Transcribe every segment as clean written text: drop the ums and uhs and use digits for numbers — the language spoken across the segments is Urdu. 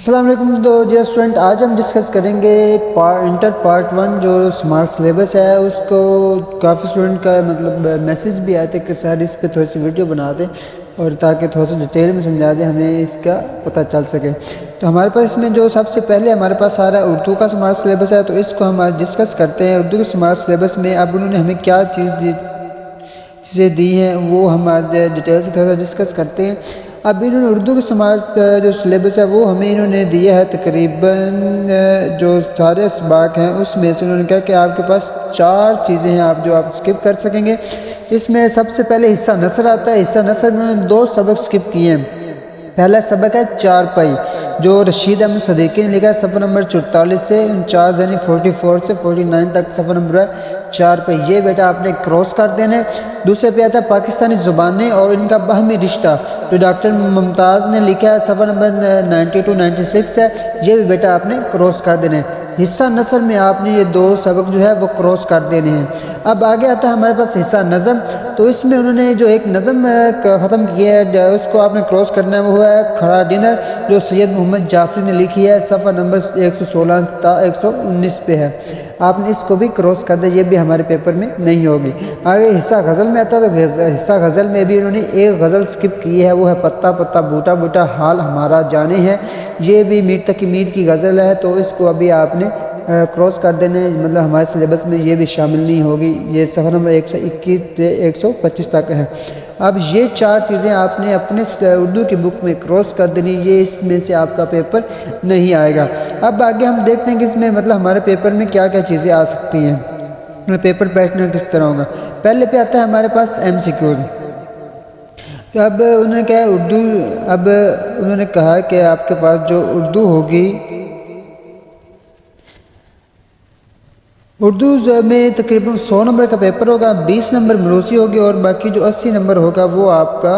السلام علیکم تو جی اسٹوڈنٹ، آج ہم ڈسکس کریں گے انٹر پارٹ 1 جو سمارٹ سلیبس ہے. اس کو کافی اسٹوڈنٹ کا مطلب میسج بھی آتے کہ سر اس پہ تھوڑی سی ویڈیو بنا دیں اور تاکہ تھوڑا سا ڈیٹیل میں سمجھا دیں، ہمیں اس کا پتہ چل سکے. تو ہمارے پاس اس میں جو سب سے پہلے ہمارے پاس آ رہا ہے اردو کا سمارٹ سلیبس ہے، تو اس کو ہم آج ڈسکس کرتے ہیں. اردو کے سمارٹ سلیبس میں اب انہوں نے ہمیں کیا چیزیں دی ہیں وہ ہم آج ڈیٹیل سے تھوڑا سا ڈسکس کرتے ہیں. اب انہوں نے اردو کے سمارٹ جو سلیبس ہے وہ ہمیں انہوں نے دیا ہے تقریباً جو سارے اسباق ہیں اس میں سے انہوں نے کہا کہ آپ کے پاس 4 چیزیں ہیں آپ اسکپ کر سکیں گے. اس میں سب سے پہلے حصہ نثر آتا ہے. حصہ نثر میں انہوں نے 2 سبق اسکپ کیے ہیں. پہلا سبق ہے چارپائی جو رشید احمد صدیقی نے لکھا ہے صفحہ نمبر 44 سے 49 یعنی 44 سے 49 تک صفحہ نمبر ہے 4 پہ. یہ بیٹا آپ نے کراس کر دینا ہے. دوسرے پہ آتا ہے پاکستانی زبانیں اور ان کا باہمی رشتہ جو ڈاکٹر ممتاز نے لکھا ہے صفحہ نمبر 92-96 ہے. یہ بھی بیٹا آپ نے کراس کر دینا ہے. حصہ نثر میں آپ نے یہ 2 سبق جو ہے وہ کراس کر دینے ہیں. اب آگے آتا ہے ہمارے پاس حصہ نظم. تو اس میں انہوں نے جو ایک نظم ختم کیا ہے اس کو آپ نے کراس کرنا ہے. وہ ہے کھڑا ڈنر جو سید محمد جعفری نے لکھی ہے صفحہ نمبر 116 تا 119 پہ ہے. آپ نے اس کو بھی کراس کر دیا، یہ بھی ہمارے پیپر میں نہیں ہوگی. آگے حصہ غزل میں آتا ہے تو حصہ غزل میں بھی انہوں نے ایک غزل سکپ کی ہے. وہ ہے پتا پتا بوٹا بوٹا حال ہمارا جانے ہے. یہ بھی میٹ تک میٹ کی غزل ہے، تو اس کو ابھی آپ نے کراس کر دینے، مطلب ہمارے سلیبس میں یہ بھی شامل نہیں ہوگی. یہ صفحہ نمبر 121 سے 125 تک ہے. اب یہ 4 چیزیں آپ نے اپنے اردو کی بک میں کراس کر دینی، یہ اس میں سے آپ کا پیپر نہیں آئے گا. اب آگے ہم دیکھتے ہیں کہ اس میں مطلب ہمارے پیپر میں کیا کیا چیزیں آ سکتی ہیں، پیپر پیٹرن کس طرح ہوگا. پہلے پہ آتا ہے ہمارے پاس MCQ. اب انہوں نے کہا اب انہوں نے کہا کہ آپ کے پاس جو اردو ہوگی، اردو میں تقریباً 100 نمبر کا پیپر ہوگا، 20 نمبر مروسی ہوگی اور باقی جو 80 نمبر ہوگا وہ آپ کا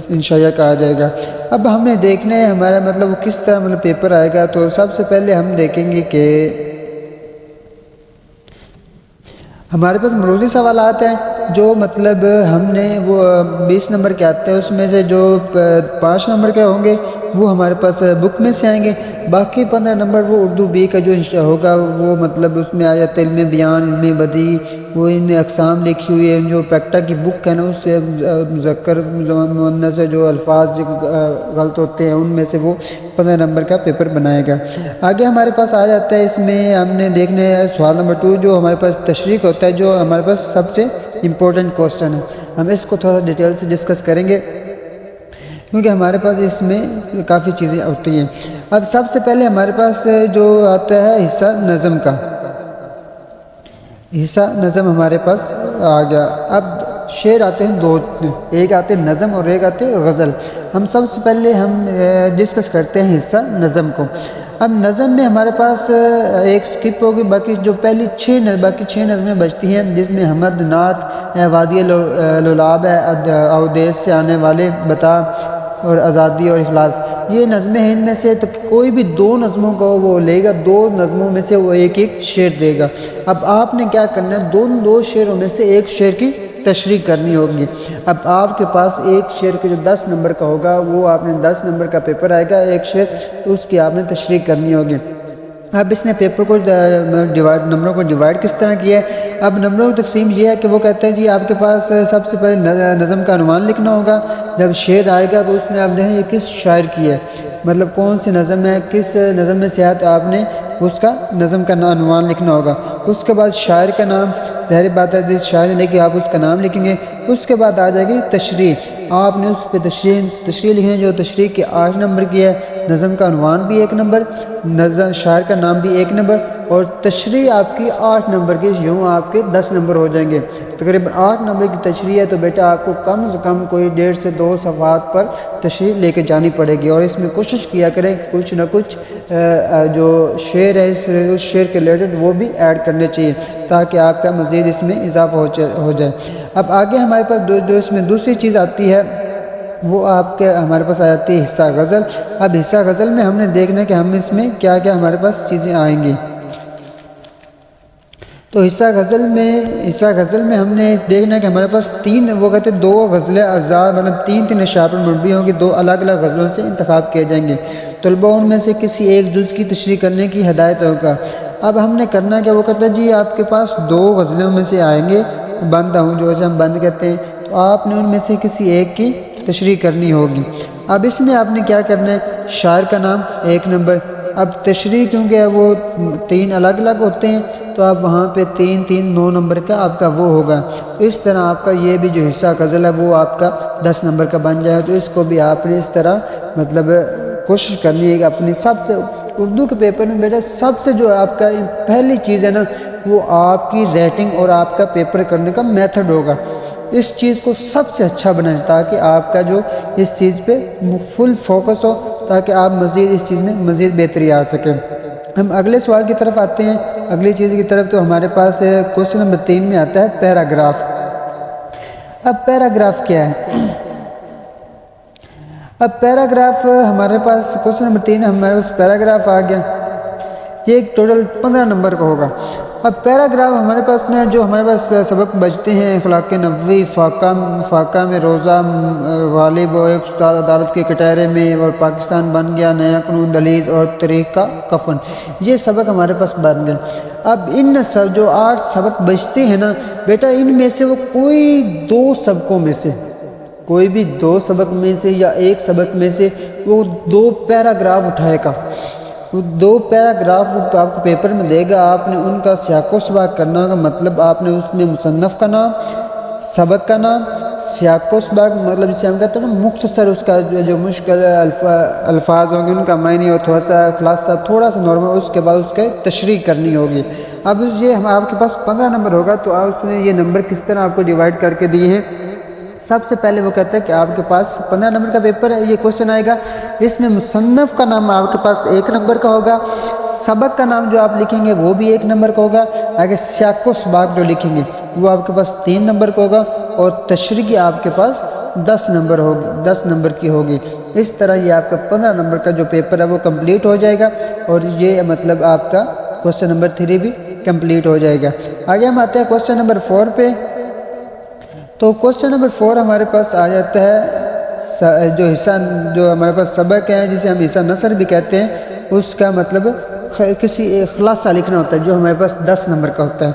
انشائیہ کا آ جائے گا. اب ہمیں دیکھنا ہے ہمارا مطلب کس طرح پیپر آئے گا. تو سب سے پہلے ہم دیکھیں گے کہ ہمارے پاس مروزی سوالات ہیں جو مطلب ہم نے وہ 20 نمبر کے آتے ہیں. اس میں سے جو 5 نمبر کے ہوں گے وہ ہمارے پاس بک میں سے آئیں گے. باقی 15 نمبر وہ اردو بی کا جو ہوگا وہ مطلب اس میں آ جاتا ہے علم بیان، علم بدیع، وہ ان اقسام لکھی ہوئی ہے. جو پیکٹا کی بک ہے نا اس سے مذکر مؤنث سے جو الفاظ غلط ہوتے ہیں ان میں سے وہ 15 نمبر کا پیپر بنائے گا. آگے ہمارے پاس آ جاتا ہے، اس میں ہم نے دیکھنا ہے سوال نمبر 2 جو ہمارے پاس تشریح ہوتا ہے، جو ہمارے پاس سب سے امپورٹنٹ کوسچن ہے. ہم اس کو تھوڑا سا ڈیٹیل سے ڈسکس کریں گے کیونکہ ہمارے پاس اس میں کافی چیزیں ہوتی ہیں. اب سب سے پہلے ہمارے پاس جو آتا ہے حصہ نظم کا. حصہ نظم ہمارے پاس آ گیا. اب شعر آتے ہیں 2، ایک آتے ہیں نظم اور ایک آتے ہیں غزل. ہم سب سے پہلے ہم ڈسکس کرتے ہیں حصہ نظم کو. اب نظم میں ہمارے پاس ایک سکپ ہوگی، باقی جو پہلی 6 نظمیں بچتی ہیں جس میں حمد، نعت، وادی لولاب ہے، اودیس سے آنے والے بتا اور آزادی اور اخلاص. یہ نظمیں ہیں، ان میں سے کوئی بھی 2 نظموں کو وہ لے گا، 2 نظموں میں سے وہ ایک شعر دے گا. اب آپ نے کیا کرنا ہے، 2 شعروں میں سے ایک شعر کی تشریح کرنی ہوگی. اب آپ کے پاس ایک شعر کے جو 10 نمبر کا ہوگا وہ آپ نے 10 نمبر کا پیپر آئے گا ایک شعر، تو اس کی آپ نے تشریح کرنی ہوگی. اب اس نے پیپر کو نمبروں کو ڈیوائڈ کس طرح کیا ہے. اب نمبروں کی تقسیم یہ ہے کہ وہ کہتے ہیں جی آپ کے پاس سب سے پہلے نظم کا عنوان لکھنا ہوگا. جب شعر آئے گا تو اس میں آپ نے یہ کس شاعر کی ہے، مطلب کون سی نظم ہے، کس نظم میں سے آپ نے اس کا نظم کا عنوان لکھنا ہوگا. اس کے بعد شاعر کا نام، ظاہر بات ہے جس شاعر نے لکھی آپ اس کا نام لکھیں گے. اس کے بعد آ جائے گی تشریح. آپ نے اس پہ تشریح لکھیں جو تشریح کے 8 نمبر کی ہے. نظم کا عنوان بھی 1 نمبر، شاعر کا نام بھی 1 نمبر اور تشریح آپ کی 8 نمبر کی. یوں آپ کے 10 نمبر ہو جائیں گے. تقریباً 8 نمبر کی تشریح ہے تو بیٹا آپ کو کم سے کم کوئی 1.5 سے 2 صفحات پر تشریح لے کے جانی پڑے گی. اور اس میں کوشش کیا کریں کہ کچھ نہ کچھ جو شعر ہے اس شعر کے ریلیٹڈ وہ بھی ایڈ کرنے چاہیے تاکہ آپ کا مزید اس میں اضافہ ہو جائے. اب آگے ہمارے پاس جو اس میں دوسری چیز آتی ہے وہ آپ کے ہمارے پاس آ جاتی ہے حصہ غزل. اب حصہ غزل میں ہم نے دیکھنا ہے کہ ہم اس میں کیا کیا ہمارے پاس چیزیں آئیں گی. تو حصہ غزل میں ہم نے دیکھنا ہے کہ ہمارے پاس 2 غزلیں آزاد، مطلب 3 اشعار پر مبنی ہوں گی. 2 الگ الگ غزلوں سے انتخاب کیے جائیں گے. طلبہ ان میں سے کسی ایک جز کی تشریح کرنے کی ہدایت ہوگا۔ اب ہم نے کرنا کیا، وہ کہتا ہے جی آپ کے پاس 2 غزلوں میں سے آئیں گے، بند ہوں جو اسے ہم بند کہتے ہیں، تو آپ نے ان میں سے کسی ایک کی تشریح کرنی ہوگی۔ اب اس میں آپ نے کیا کرنا ہے، شاعر کا نام 1 نمبر، اب تشریح کیونکہ وہ 3 الگ الگ ہوتے ہیں تو آپ وہاں پہ 3 3 9 نمبر کا آپ کا وہ ہوگا۔ اس طرح آپ کا یہ بھی جو حصہ غزل ہے وہ آپ کا 10 نمبر کا بن جائے، تو اس کو بھی آپ نے اس طرح مطلب کوشش کرنی ہے کہ اپنی سب سے اردو کے پیپر میں بیٹا سب سے جو آپ کا پہلی چیز ہے نا وہ آپ کی ریٹنگ اور آپ کا پیپر کرنے کا میتھڈ ہوگا، اس چیز کو سب سے اچھا بنائیں تاکہ آپ کا جو اس چیز پہ فل فوکس ہو، تاکہ آپ مزید اس چیز میں مزید بہتری آ سکیں۔ ہم اگلے سوال کی طرف آتے ہیں، اگلی چیز کی طرف، تو ہمارے پاس کوشچن نمبر 3 میں آتا ہے پیراگراف۔ اب پیراگراف کیا ہے؟ اب پیراگراف ہمارے پاس کوشچن نمبر 3 ہمارے پاس پیراگراف آ گیا، یہ ایک ٹوٹل 15 نمبر کا ہوگا۔ اب پیراگراف ہمارے پاس نا جو ہمارے پاس سبق بچتے ہیں، اخلاق نبوی، فاقہ میں روزہ، غالب اور ایک استاد عدالت کے کٹہرے میں، اور پاکستان بن گیا، نیا قانون، دہلیز اور طریق کا کفن، یہ سبق ہمارے پاس بن گئے۔ اب ان جو 8 سبق بچتے ہیں نا بیٹا، ان میں سے وہ کوئی 2 سبقوں میں سے، کوئی بھی 2 سبق میں سے یا 1 سبق میں سے وہ 2 پیراگراف اٹھائے گا، وہ 2 پیراگراف آپ کو پیپر میں دے گا، آپ نے ان کا سیاق و سباق کرنا ہوگا، مطلب آپ نے اس میں مصنف کا نام، سبق کا نام، سیاق و سباق مطلب جسے ہم کہتے ہیں نا مختصر اس کا جو مشکل الفاظ ہوں گے ان کا معنی اور تھوڑا سا خلاصہ تھوڑا سا نارمل، اس کے بعد اس کے تشریح کرنی ہوگی۔ اب یہ آپ کے پاس 15 نمبر ہوگا، تو آپ اس میں یہ نمبر کس طرح آپ کو ڈیوائڈ کر کے دیے ہیں۔ سب سے پہلے وہ کہتا ہے کہ آپ کے پاس 15 نمبر کا پیپر ہے، یہ کوشچن آئے گا، اس میں مصنف کا نام آپ کے پاس 1 نمبر کا ہوگا، سبق کا نام جو آپ لکھیں گے وہ بھی 1 نمبر کا ہوگا، آگے سیاق و سباق جو لکھیں گے وہ آپ کے پاس 3 نمبر کا ہوگا، اور تشریح آپ کے پاس 10 نمبر کی ہوگی۔ اس طرح یہ آپ کا 15 نمبر کا جو پیپر ہے وہ کمپلیٹ ہو جائے گا، اور یہ مطلب آپ کا کوشچن نمبر 3 بھی کمپلیٹ ہو جائے گا۔ آگے ہم آتے ہیں کوشچن نمبر 4 پہ، تو کوشچن نمبر 4 ہمارے پاس آ جاتا ہے جو حصہ جو ہمارے پاس سبق ہے جسے ہم حصہ نثر بھی کہتے ہیں، اس کا مطلب کسی خلاصہ لکھنا ہوتا ہے جو ہمارے پاس 10 نمبر کا ہوتا ہے۔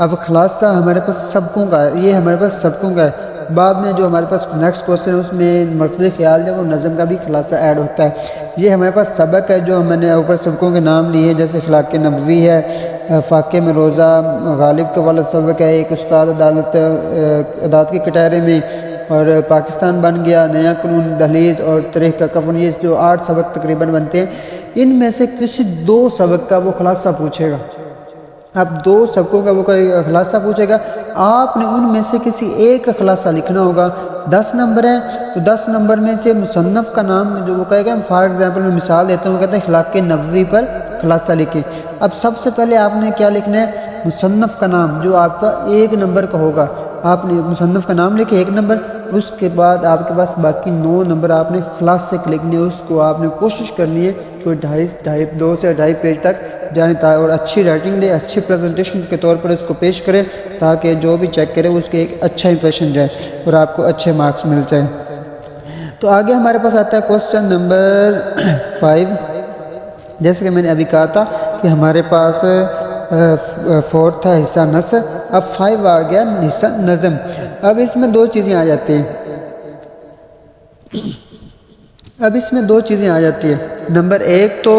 اب خلاصہ ہمارے پاس سبقوں کا ہے، یہ ہمارے پاس سبقوں کا ہے، بعد میں جو ہمارے پاس نیکسٹ کوشچن ہے اس میں مرکزی خیال ہے وہ نظم کا بھی خلاصہ ایڈ ہوتا ہے۔ یہ ہمارے پاس سبق ہے جو میں نے اوپر سبقوں کے نام لیے، جیسے اخلاق نبوی ہے، فاقے میں روزہ، غالب کا والا سبق ہے، ایک استاد عدالت کے کٹہرے میں، اور پاکستان بن گیا، نیا قانون، دہلیز اور طریق کا کفن، یہ جو 8 سبق تقریباً بنتے ہیں، ان میں سے کسی 2 سبق کا وہ خلاصہ پوچھے گا۔ اب 2 سبقوں کا وہ خلاصہ پوچھے گا، آپ نے ان میں سے کسی ایک کا خلاصہ لکھنا ہوگا۔ 10 نمبر ہیں تو 10 نمبر میں سے مصنف کا نام جو وہ کہے گا، فار ایگزامپل میں مثال دیتا ہوں، وہ کہتے ہیں اخلاق نبوی پر خلاصہ لکھیں۔ اب سب سے پہلے آپ نے کیا لکھنا ہے، مصنف کا نام جو آپ کا 1 نمبر کا ہوگا، آپ نے مصنف کا نام لکھے 1 نمبر، اس کے بعد آپ کے پاس باقی 9 نمبر آپ نے خلاصے کے لکھنے، اس کو آپ نے کوشش کرنی ہے کہ 2 سے 2.5 پیج تک جائیں، اور اچھی رائٹنگ دے، اچھی پریزنٹیشن کے طور پر اس کو پیش کریں، تاکہ جو بھی چیک کرے اس کے ایک اچھا امپریشن جائے اور آپ کو اچھے مارکس مل جائیں۔ تو آگے ہمارے پاس آتا ہے کوشچن نمبر 5، جیسے کہ میں نے ابھی کہا تھا کہ ہمارے پاس 4 تھا حصہ نثر، اب 5 آ گیا حصہ نظم۔ اب اس میں 2 چیزیں آ جاتی ہیں، نمبر 1 تو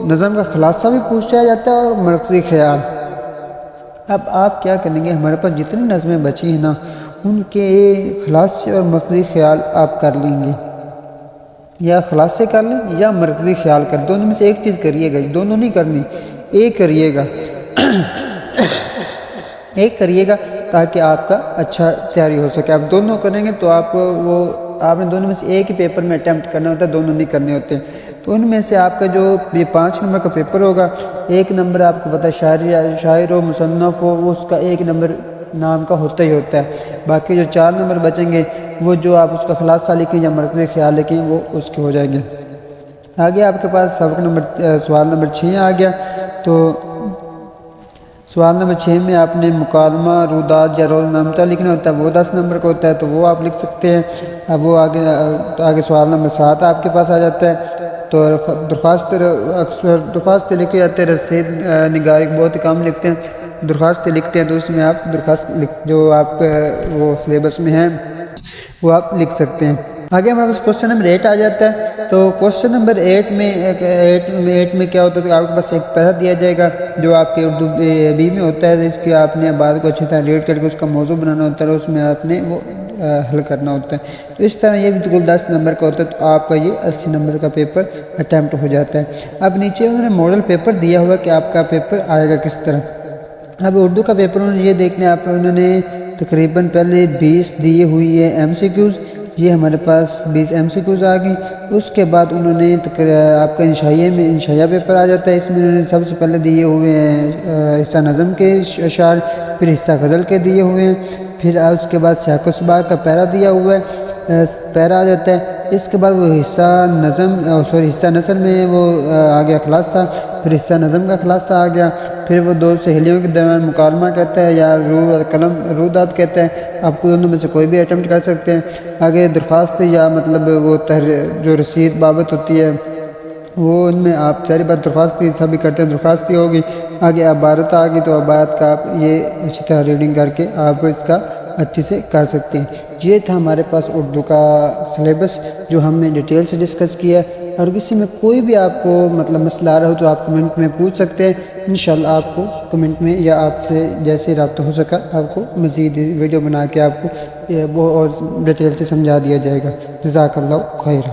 نظم کا خلاصہ بھی پوچھا جاتا ہے اور مرکزی خیال۔ اب آپ کیا کریں گے، ہمارے پاس جتنی نظمیں بچی ہیں نا ان کے خلاصے اور مرکزی خیال آپ کر لیں گے، یا خلاصے کر لیں یا مرکزی خیال کر، دونوں میں سے ایک چیز کریے گا، دونوں نہیں کرنی، ایک کریے گا تاکہ آپ کا اچھا تیاری ہو سکے۔ آپ دونوں کریں گے تو آپ نے دونوں میں سے ایک ہی پیپر میں اٹیمپٹ کرنا ہوتا ہے، دونوں نہیں کرنے ہوتے۔ تو ان میں سے آپ کا جو یہ 5 نمبر کا پیپر ہوگا، 1 نمبر آپ کو پتہ ہے شاعر ہو، مصنف ہو، وہ اس کا 1 نمبر نام کا ہوتا ہی ہوتا ہے، باقی جو 4 نمبر بچیں گے وہ جو آپ اس کا خلاصہ لکھیں یا مرکزی خیال لکھیں وہ اس کے ہو جائیں گے۔ آگے آپ کے پاس سوال نمبر 6 آ گیا، تو سوال نمبر 6 میں آپ نے مکالمہ، روداد یا روزنامہ لکھنا ہوتا ہے، وہ 10 نمبر کا ہوتا ہے، تو وہ آپ لکھ سکتے ہیں۔ اب وہ آگے سوال نمبر 7 آپ کے پاس آ جاتا ہے، تو درخواست لکھی جاتے ہیں، رسید نگاری بہت ہی کم لکھتے ہیں، درخواست لکھتے ہیں، تو اس میں آپ جو آپ وہ سلیبس میں ہیں وہ آپ لکھ سکتے ہیں۔ آگے ہمارے پاس کوشچن نمبر 8 آ جاتا ہے۔ تو کوشچن نمبر 8 میں کیا ہوتا ہے کہ آپ کے پاس ایک پیرا دیا جائے گا جو آپ کے اردو بی میں ہوتا ہے، اس کی آپ نے بات کو اچھی طرح ریڈ کر کے اس کا موضوع بنانا ہوتا ہے، اس میں آپ نے وہ حل کرنا ہوتا ہے۔ تو اس طرح یہ بالکل 10 نمبر کا ہوتا ہے، تو آپ کا یہ 80 نمبر کا پیپر اٹیمپٹ ہو جاتا ہے۔ اب نیچے انہوں نے ماڈل پیپر دیا ہوا کہ آپ کا پیپر آئے گا کس طرح۔ اب اردو کا پیپر انہوں نے یہ دیکھنا ہے، انہوں نے تقریباً پہلے 20 دیے ہوئی ہے ایم سی کیوز، یہ ہمارے پاس 20 ایم سی کیوز آ گئی۔ اس کے بعد انہوں نے آپ کا انشائیہ پیپر آ جاتا ہے، اس میں انہوں نے سب سے پہلے دیے ہوئے ہیں حصہ نظم کے اشعار، پھر حصہ غزل کے دیے ہوئے ہیں، پھر اس کے بعد سیاق و سباق کا پیرا دیا ہوا ہے، پیرا آ جاتا ہے۔ اس کے بعد وہ حصہ نثر میں وہ آ گیا خلاصہ، پھر حصہ نظم کا خلاصہ آ گیا، پھر وہ دو سہیلیوں کے درمیان مکالمہ کہتا ہے یا روداد کہتا ہے، آپ کو دونوں میں سے کوئی بھی اٹیمپٹ کر سکتے ہیں۔ آگے درخواست یا مطلب وہ جو رسید بابت ہوتی ہے وہ ان میں آپ ساری بات درخواستی سبھی کرتے ہیں، درخواستی ہوگی۔ آگے عبارت آ گئی تو عبارت کا آپ یہ اسی طرح ریڈنگ کر کے آپ اس کا اچھے سے کر سکتے ہیں۔ یہ تھا ہمارے پاس اردو کا سلیبس جو ہم نے ڈیٹیل سے ڈسکس کیا ہے، اور کسی میں کوئی بھی آپ کو مطلب مسئلہ آ رہا ہو تو آپ کمنٹ میں پوچھ سکتے ہیں، انشاءاللہ آپ کو کمنٹ میں یا آپ سے جیسے رابطہ ہو سکا آپ کو مزید ویڈیو بنا کے آپ کو وہ اور ڈیٹیل سے سمجھا دیا جائے گا۔ جزاک اللہ خیر۔